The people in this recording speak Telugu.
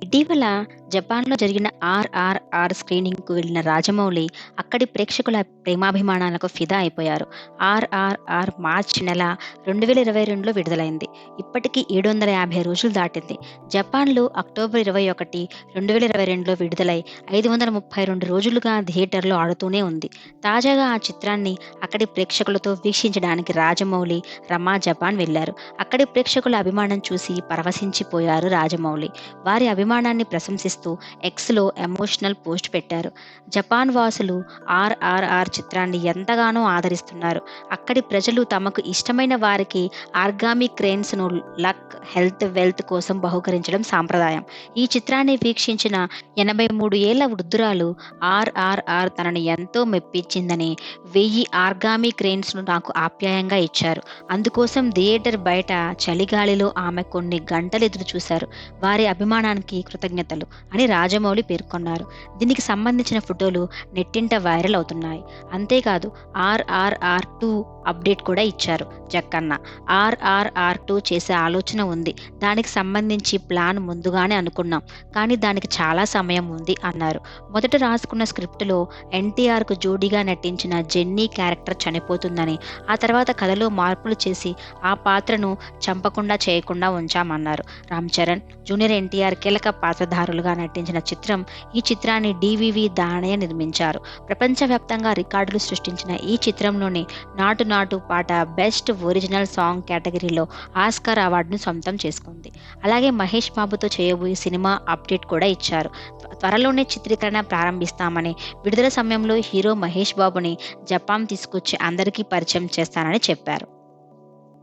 ఇటీవల జపాన్‌లో జరిగిన 'ఆర్ఆర్ఆర్' స్క్రీనింగ్‌కు వెళ్లిన రాజమౌళి అక్కడి ప్రేక్షకుల ప్రేమాభిమానాలకు ఫిదా అయిపోయారు. 'ఆర్ఆర్ఆర్' మార్చి నెల 2022లో విడుదలైంది. ఇప్పటికి 750 రోజులు దాటింది. జపాన్‌లో అక్టోబర్ 21, 2022లో విడుదలై 532 రోజులుగా థియేటర్‌లో ఆడుతూనే ఉంది. తాజాగా ఆ చిత్రాన్ని అక్కడి ప్రేక్షకులతో వీక్షించడానికి రాజమౌళి, రమ జపాన్ వెళ్లారు. అక్కడి ప్రేక్షకుల అభిమానం చూసి పరవశించిపోయారు రాజమౌళి. వారి అభిమానాన్ని ప్రశంసిస్తూ ఎక్స్‌లో ఎమోషనల్ పోస్ట్ పెట్టారు. జపాన్ వాసులు 'ఆర్ఆర్ఆర్' చిత్రాన్ని ఎంతగానో ఆదరిస్తున్నారు. అక్కడి ప్రజలు తమకు ఇష్టమైన వారికి ఆర్గామి క్రేన్స్‌ను లక్, హెల్త్, వెల్త్ కోసం బహూకరించడం సాంప్రదాయం. ఈ చిత్రాన్ని వీక్షించిన 83 ఏళ్ల వృద్ధురాలు 'ఆర్ఆర్ఆర్' తనను ఎంతో మెప్పించిందని, 1000 ఆర్గామి క్రేన్స్‌ను నాకు ఆప్యాయంగా ఇచ్చారు. అందుకోసం థియేటర్ బయట చలిగాలిలో ఆమె కొన్ని గంటలు ఎదురుచూశారు. వారి అభిమానానికి కృతజ్ఞతలు అని రాజమౌళి పేర్కొన్నారు. దీనికి సంబంధించిన ఫోటోలు నెట్టింట వైరల్ అవుతున్నాయి. అంతేకాదు 'ఆర్ఆర్ఆర్ 2' అప్డేట్ కూడా ఇచ్చారు జక్కన్న. 'ఆర్ఆర్ఆర్ 2' చేసే ఆలోచన ఉంది. దానికి సంబంధించి ప్లాన్ ముందుగానే అనుకున్నాం. కానీ దానికి చాలా సమయం ఉంది అన్నారు. మొదట రాసుకున్న స్క్రిప్టులో ఎన్టీఆర్‌కు జోడీగా నటించిన జెన్నీ క్యారెక్టర్ చనిపోతుందని, ఆ తర్వాత కథలో మార్పులు చేసి ఆ పాత్రను చంపకుండా చేయకుండా ఉంచామన్నారు. రామ్ చరణ్, జూనియర్ ఎన్టీఆర్ కీలక పాత్రధారులుగా నటించిన చిత్రం. ఈ చిత్రాన్ని డీవీవీ దానయ్య నిర్మించారు. ప్రపంచవ్యాప్తంగా రికార్డులు సృష్టించిన ఈ చిత్రంలోని 'నాటు నాటు' పాట బెస్ట్ ఒరిజినల్ సాంగ్ కేటగిరీలో ఆస్కార్ అవార్డును సొంతం చేసుకుంది. అలాగే మహేష్ బాబుతో చేయబోయే సినిమా అప్డేట్ కూడా ఇచ్చారు. త్వరలోనే చిత్రీకరణ ప్రారంభిస్తామని, విడుదల సమయంలో హీరో మహేష్ బాబుని జపాన్ తీసుకొచ్చి అందరికీ పరిచయం చేస్తానని చెప్పారు.